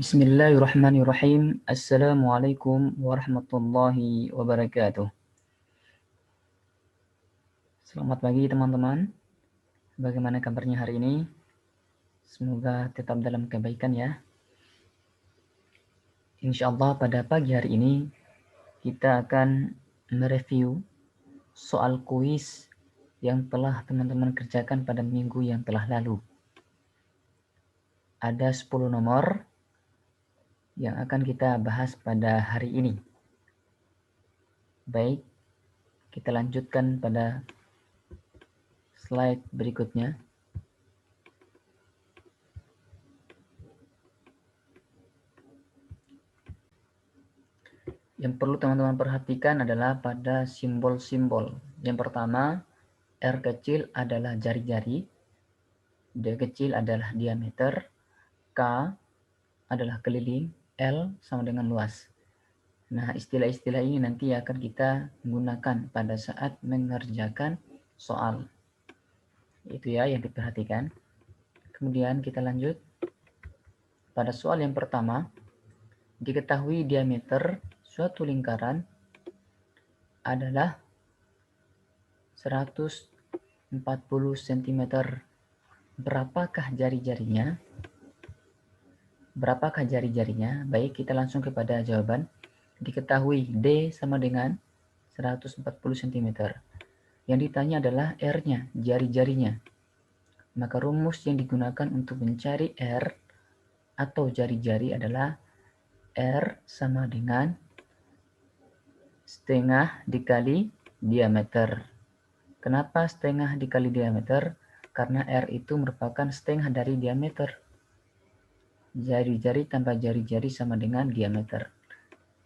Bismillahirrahmanirrahim. Assalamualaikum warahmatullahi wabarakatuh. Selamat pagi teman-teman. Bagaimana kabarnya hari ini? Semoga tetap dalam kebaikan ya. Insya Allah pada pagi hari ini kita akan mereview soal kuis yang telah teman-teman kerjakan pada minggu yang telah lalu. Ada 10 nomor yang akan kita bahas pada hari ini. Baik, kita lanjutkan pada slide berikutnya. Yang perlu teman-teman perhatikan adalah pada simbol-simbol. Yang pertama, R kecil adalah jari-jari, D kecil adalah diameter, K adalah keliling, L sama dengan luas. Nah, istilah-istilah ini nanti akan kita gunakan pada saat mengerjakan soal. Itu ya yang diperhatikan. Kemudian kita lanjut. Pada soal yang pertama, diketahui diameter suatu lingkaran adalah 140 cm. Berapakah jari-jarinya? Berapakah jari-jarinya? Baik, kita langsung kepada jawaban. Diketahui D sama dengan 140 cm. Yang ditanya adalah R-nya, jari-jarinya. Maka rumus yang digunakan untuk mencari R atau jari-jari adalah R sama dengan setengah dikali diameter. Kenapa setengah dikali diameter? Karena R itu merupakan setengah dari diameter. Jari-jari tambah jari-jari sama dengan diameter.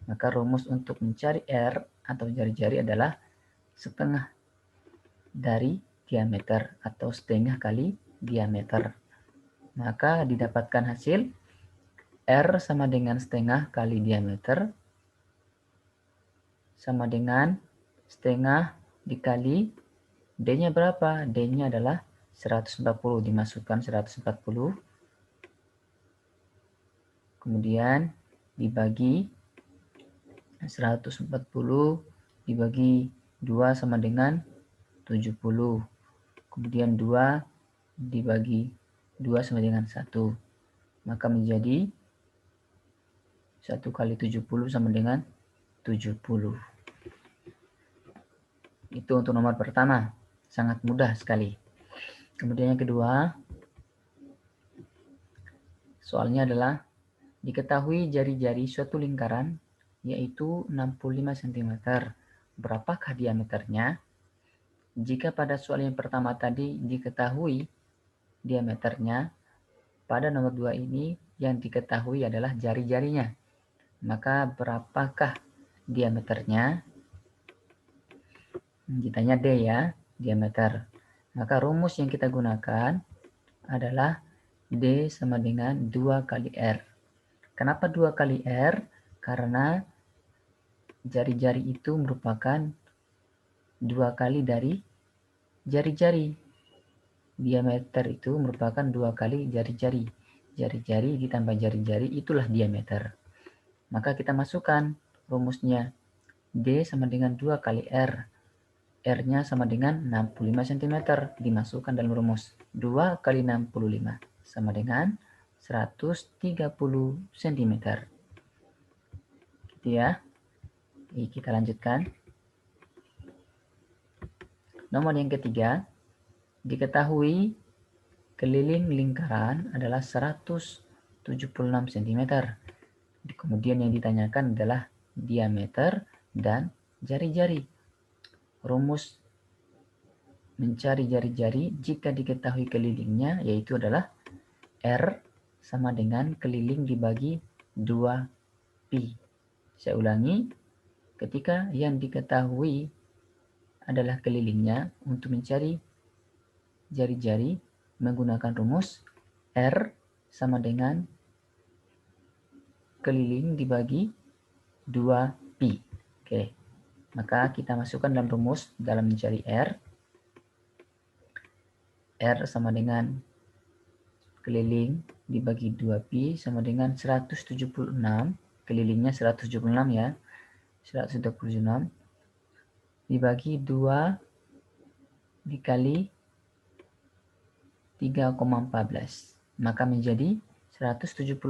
Maka rumus untuk mencari R atau jari-jari adalah setengah dari diameter atau setengah kali diameter. Maka didapatkan hasil R sama dengan setengah kali diameter sama dengan setengah dikali D-nya berapa? D-nya adalah 140. Dimasukkan 140. Kemudian dibagi 140 dibagi 2 sama dengan 70. Kemudian 2 dibagi 2 sama dengan 1. Maka menjadi 1 kali 70 sama dengan 70. Itu untuk nomor pertama. Sangat mudah sekali. Kemudian yang kedua, soalnya adalah diketahui jari-jari suatu lingkaran yaitu 65 cm. Berapakah diameternya? Jika pada soal yang pertama tadi diketahui diameternya, pada nomor 2 ini yang diketahui adalah jari-jarinya. Maka berapakah diameternya? Ditanya D ya, diameter. Maka rumus yang kita gunakan adalah D sama dengan 2 kali R. Kenapa 2 kali R? Karena jari-jari itu merupakan 2 kali dari jari-jari. Diameter itu merupakan 2 kali jari-jari. Jari-jari ditambah jari-jari itulah diameter. Maka kita masukkan rumusnya. D sama dengan 2 kali R. R-nya sama dengan 65 cm. Dimasukkan dalam rumus. 2 kali 65 sama dengan 130 cm. Gitu ya. Kita lanjutkan. Nomor yang ketiga, diketahui keliling lingkaran adalah 176 cm. Kemudian yang ditanyakan adalah diameter dan jari-jari. Rumus mencari jari-jari jika diketahui kelilingnya yaitu adalah R sama dengan keliling dibagi 2pi. Saya ulangi, ketika yang diketahui adalah kelilingnya, untuk mencari jari-jari menggunakan rumus R sama dengan keliling dibagi 2pi. Oke. Maka kita masukkan dalam rumus dalam mencari R. R sama dengan keliling dibagi 2pi sama dengan 176, kelilingnya 176 ya, 176 dibagi 2 dikali 3,14, maka menjadi 176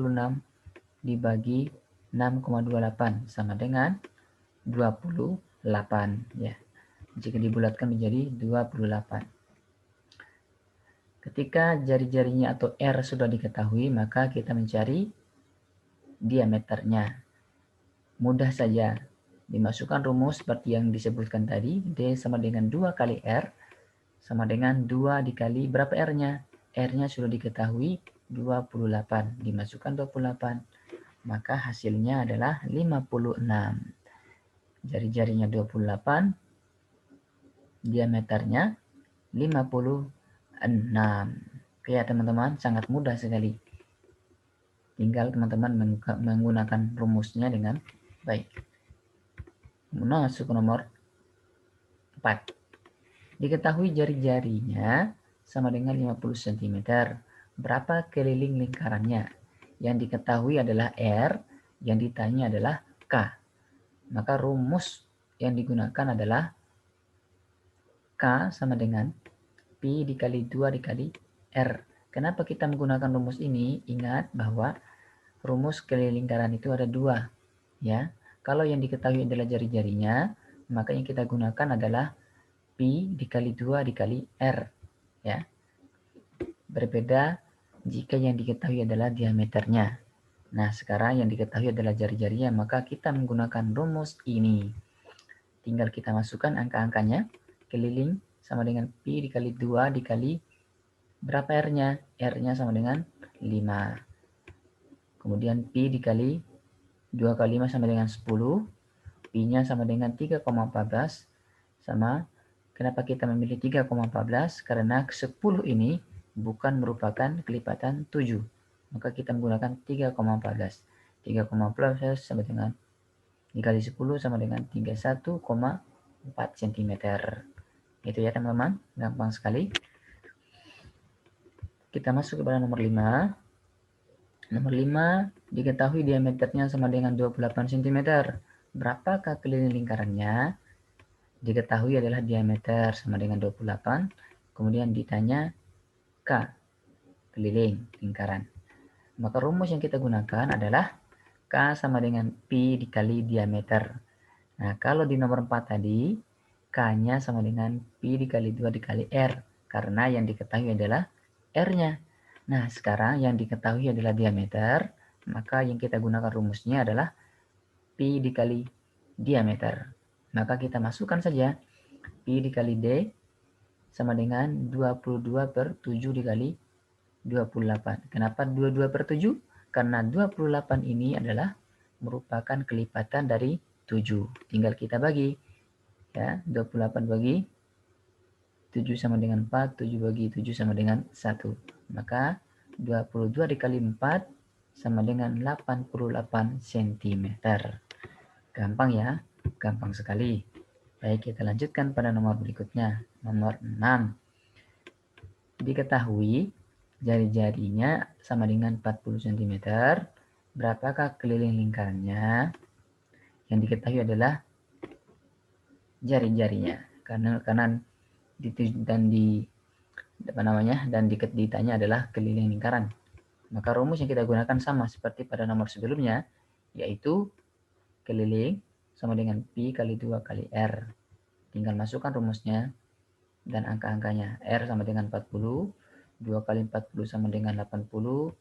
dibagi 6,28 sama dengan 28 ya. Jika dibulatkan menjadi 28. Ketika jari-jarinya atau R sudah diketahui, maka kita mencari diameternya. Mudah saja. Dimasukkan rumus seperti yang disebutkan tadi, D sama dengan 2 kali R sama dengan 2 dikali berapa R-nya? R-nya sudah diketahui 28. Dimasukkan 28. Maka hasilnya adalah 56. Jari-jarinya 28, diameternya 56. Oke ya teman-teman, sangat mudah sekali. Tinggal teman-teman menggunakan rumusnya dengan baik. Masuk ke nomor 4. Diketahui jari-jarinya sama dengan 50 cm. Berapa keliling lingkarannya? Yang diketahui adalah R, yang ditanya adalah K. Maka rumus yang digunakan adalah K sama dengan Pi dikali 2 dikali R. Kenapa kita menggunakan rumus ini? Ingat bahwa rumus keliling lingkaran itu ada 2. Ya. Kalau yang diketahui adalah jari-jarinya, maka yang kita gunakan adalah Pi dikali 2 dikali R. Ya. Berbeda jika yang diketahui adalah diameternya. Nah, sekarang yang diketahui adalah jari-jarinya, maka kita menggunakan rumus ini. Tinggal kita masukkan angka-angkanya. Keliling sama dengan Pi dikali 2 dikali berapa R-nya? R-nya sama dengan 5. Kemudian Pi dikali 2 kali 5 sama dengan 10. Pi-nya sama dengan 3,14. Sama, kenapa kita memilih 3,14? Karena 10 ini bukan merupakan kelipatan 7. Maka kita menggunakan 3,14. 3,14 sama dengan dikali 10 sama dengan 31,4 cm. Itu ya teman-teman, gampang sekali. Kita masuk kepada nomor 5. Nomor 5, diketahui diameternya sama dengan 28 cm. Berapakah keliling lingkarannya? Diketahui adalah diameter sama dengan 28. Kemudian ditanya K, keliling lingkaran. Maka rumus yang kita gunakan adalah K sama dengan Pi dikali diameter. Nah, kalau di nomor 4 tadi, K-nya sama dengan Pi dikali 2 dikali R. Karena yang diketahui adalah R-nya. Nah, sekarang yang diketahui adalah diameter. Maka yang kita gunakan rumusnya adalah Pi dikali diameter. Maka kita masukkan saja Pi dikali D sama dengan 22 per 7 dikali 28. Kenapa 22 per 7? Karena 28 ini adalah merupakan kelipatan dari 7. Tinggal kita bagi. Ya, 28 bagi 7 sama dengan 4, 7 bagi 7 sama dengan 1. Maka 22 dikali 4 sama dengan 88 cm. Gampang ya, gampang sekali. Baik, kita lanjutkan pada nomor berikutnya. Nomor 6. Diketahui jari-jarinya sama dengan 40 cm. Berapakah keliling lingkarannya? Yang diketahui adalah jari-jarinya. Karena ditanya adalah keliling lingkaran. Maka rumus yang kita gunakan sama seperti pada nomor sebelumnya, yaitu keliling sama dengan Pi kali 2 kali R. Tinggal masukkan rumusnya dan angka-angkanya. R sama dengan 40, 2 kali 40 sama dengan 80,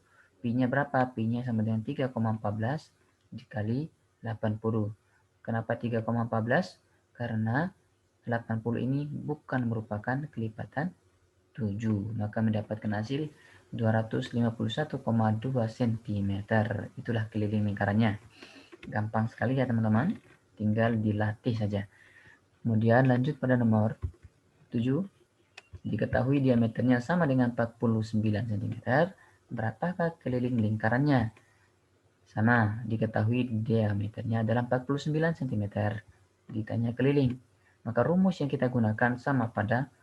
Pi-nya berapa? Pi-nya sama dengan 3,14 dikali 80. Kenapa 3,14? Karena 80 ini bukan merupakan kelipatan 7. Maka mendapatkan hasil 251,2 cm. Itulah keliling lingkarannya. Gampang sekali ya teman-teman. Tinggal dilatih saja. Kemudian lanjut pada nomor 7. Diketahui diameternya sama dengan 49 cm. Berapakah keliling lingkarannya? Sama, diketahui diameternya adalah 49 cm. Ditanya keliling. Maka rumus yang kita gunakan sama pada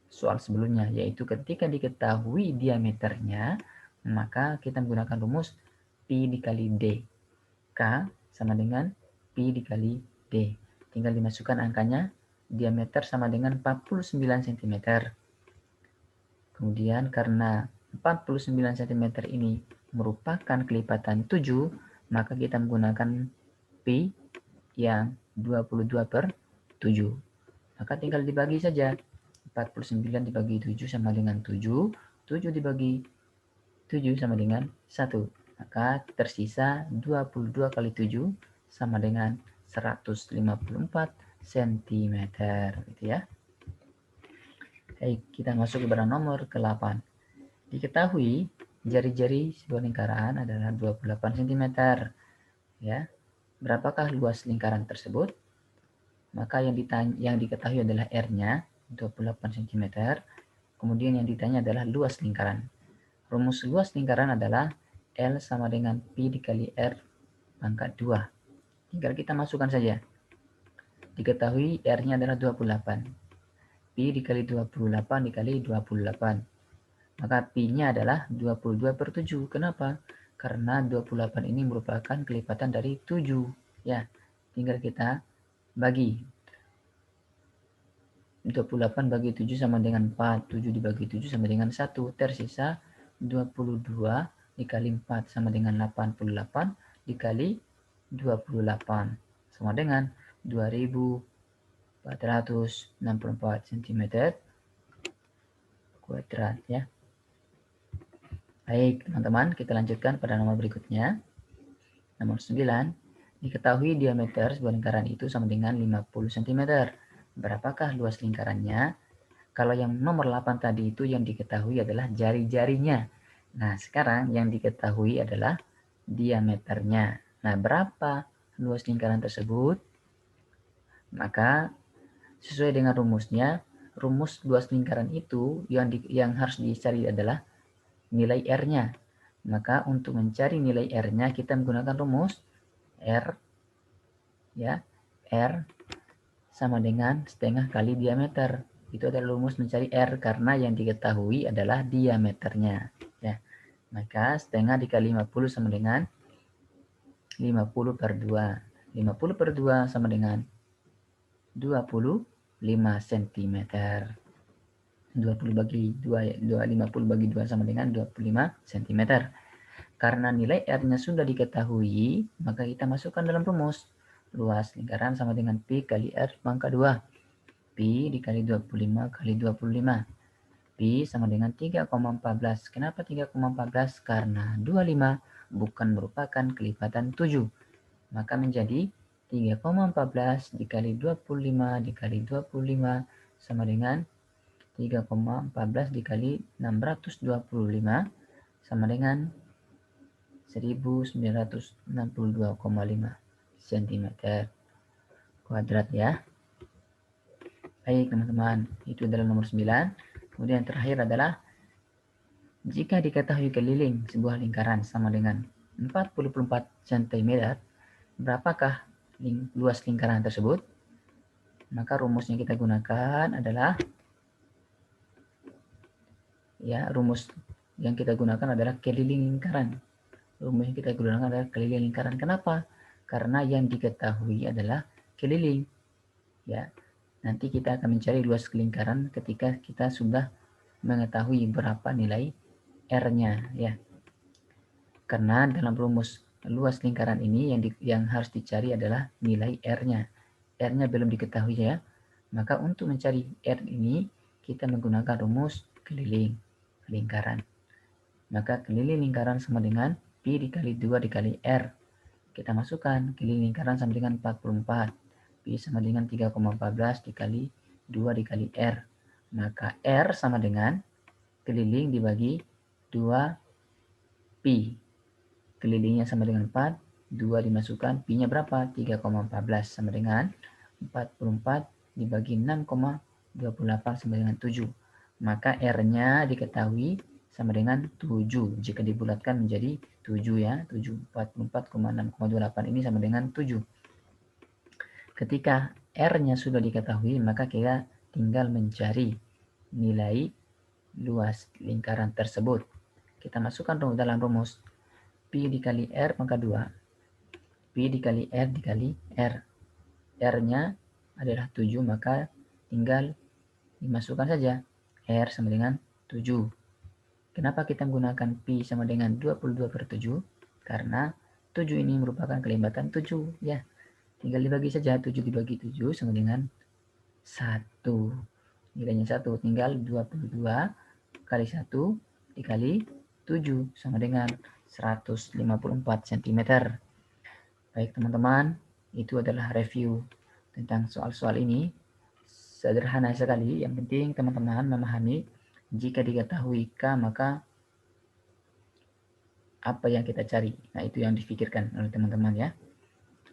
soal sebelumnya, yaitu ketika diketahui diameternya, maka kita menggunakan rumus Pi dikali D. K sama dengan Pi dikali D. Tinggal dimasukkan angkanya, diameter sama dengan 49 cm. Kemudian karena 49 cm ini merupakan kelipatan 7, maka kita menggunakan Pi yang 22/7. Maka tinggal dibagi saja. 49 dibagi 7 sama dengan 7. 7 dibagi 7 sama dengan 1. Maka tersisa 22 kali 7 sama dengan 154 cm. Gitu ya. Baik, kita masuk kepada nomor ke-8. Diketahui jari-jari sebuah lingkaran adalah 28 cm. Ya. Berapakah luas lingkaran tersebut? Maka yang diketahui adalah R-nya 28 cm. Kemudian yang ditanya adalah luas lingkaran. Rumus luas lingkaran adalah L sama dengan Pi dikali R pangkat 2. Tinggal kita masukkan saja. Diketahui R-nya adalah 28. Pi dikali 28 dikali 28. Maka Pi-nya adalah 22/7. Kenapa? Karena 28 ini merupakan kelipatan dari 7. Ya, tinggal kita bagi. 28 bagi 7 sama dengan 4. 7 dibagi 7 sama dengan 1. Tersisa 22 dikali 4 sama dengan 88 dikali 28 sama dengan 2464 cm kuadrat ya. Baik teman-teman, kita lanjutkan pada nomor berikutnya. Nomor 9, diketahui diameter sebuah lingkaran itu sama dengan 50 cm. Berapakah luas lingkarannya? Kalau yang nomor 8 tadi itu yang diketahui adalah jari-jarinya. Nah, sekarang yang diketahui adalah diameternya. Nah, berapa luas lingkaran tersebut? Maka sesuai dengan rumusnya, rumus luas lingkaran itu yang harus dicari adalah nilai R-nya. Maka untuk mencari nilai R-nya kita menggunakan rumus R ya. R sama dengan setengah kali diameter. Itu adalah rumus mencari R karena yang diketahui adalah diameternya ya. Maka setengah dikali 50 sama dengan 50/2. 50/2 sama dengan 25 cm. 20 bagi 2, 50 bagi 2 sama dengan 25 cm. Karena nilai R-nya sudah diketahui, maka kita masukkan dalam rumus. Luas lingkaran sama dengan Pi kali R pangkat 2. Pi dikali 25 kali 25. Pi sama dengan 3,14. Kenapa 3,14? Karena 25 bukan merupakan kelipatan 7. Maka menjadi 3,14 dikali 25 dikali 25 sama dengan 3,14 dikali 625 sama dengan 1962,5 cm kuadrat ya. Baik teman-teman, itu adalah nomor 9. Kemudian yang terakhir adalah jika diketahui keliling sebuah lingkaran sama dengan 44 cm, berapakah luas lingkaran tersebut? Maka rumus yang kita gunakan adalah rumus yang kita gunakan adalah keliling lingkaran. Rumus yang kita gunakan adalah keliling lingkaran. Kenapa? Karena yang diketahui adalah keliling. Ya, nanti kita akan mencari luas lingkaran ketika kita sudah mengetahui berapa nilai R-nya ya. Karena dalam rumus luas lingkaran ini yang harus dicari adalah nilai R-nya. R-nya belum diketahui ya. Maka untuk mencari R ini kita menggunakan rumus keliling lingkaran. Maka keliling lingkaran sama dengan Pi dikali 2 dikali R. Kita masukkan keliling lingkaran sama dengan 44. Pi sama dengan 3,14 dikali 2 dikali R. Maka R sama dengan keliling dibagi 2 Pi. Kelilingnya sama dengan 4. 2 dimasukkan. Pi-nya berapa? 3,14 sama dengan 44 dibagi 6,28 sama dengan 7. Maka R-nya diketahui sama dengan 7. Jika dibulatkan menjadi 7 ya. 7. 44,6,28 ini sama dengan 7. Ketika R-nya sudah diketahui, maka kita tinggal mencari nilai luas lingkaran tersebut. Kita masukkan dalam rumus. Pi dikali R pangkat 2. Pi dikali R dikali R. R-nya adalah 7, maka tinggal dimasukkan saja. R sama dengan 7. Kenapa kita menggunakan Pi sama dengan 22/7? Karena 7 ini merupakan kelibatan 7. Ya, tinggal dibagi saja. 7 dibagi 7 sama dengan 1. Nilainya 1. Tinggal 22 kali 1 dikali 7 sama dengan 154 cm. Baik teman-teman, itu adalah review tentang soal-soal ini. Sederhana sekali, yang penting teman-teman memahami jika diketahui K maka apa yang kita cari. Nah, itu yang difikirkan oleh teman-teman ya.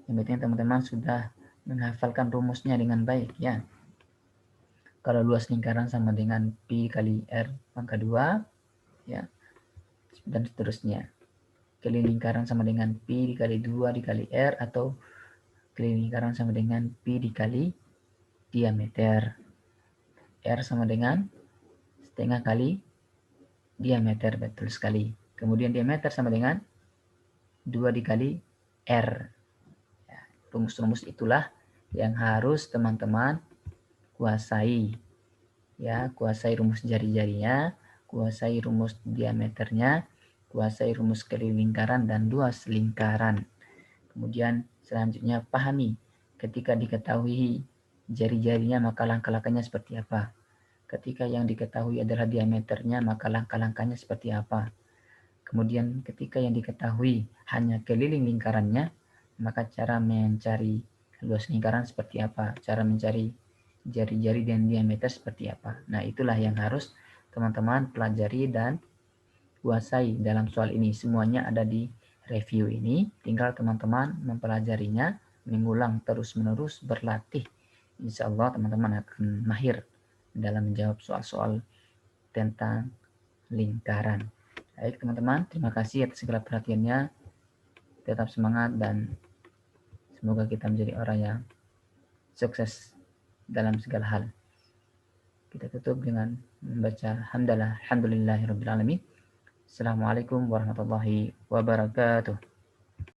Yang penting teman-teman sudah menghafalkan rumusnya dengan baik ya. Kalau luas lingkaran sama dengan Pi kali R pangkat 2 ya, dan seterusnya. Keliling lingkaran sama dengan Pi dikali 2 dikali R, atau keliling lingkaran sama dengan Pi dikali diameter. R sama dengan setengah kali diameter, betul sekali. Kemudian diameter sama dengan 2 dikali R. Ya, rumus-rumus itulah yang harus teman-teman kuasai. Ya, kuasai rumus jari-jarinya, kuasai rumus diameternya, kuasai rumus keliling lingkaran dan luas lingkaran. Kemudian selanjutnya pahami ketika diketahui jari-jarinya maka langkah-langkahnya seperti apa. Ketika yang diketahui adalah diameternya maka langkah-langkahnya seperti apa. Kemudian ketika yang diketahui hanya keliling lingkarannya maka cara mencari luas lingkaran seperti apa. Cara mencari jari-jari dan diameter seperti apa. Nah, itulah yang harus teman-teman pelajari dan kuasai dalam soal ini. Semuanya ada di review ini, tinggal teman-teman mempelajarinya, mengulang terus-menerus, berlatih. Insya Allah teman-teman akan mahir dalam menjawab soal-soal tentang lingkaran. Baik teman-teman, terima kasih atas segala perhatiannya. Tetap semangat dan semoga kita menjadi orang yang sukses dalam segala hal. Kita tutup dengan membaca hamdalah, alhamdulillahirabbil alamin. Assalamualaikum warahmatullahi wabarakatuh.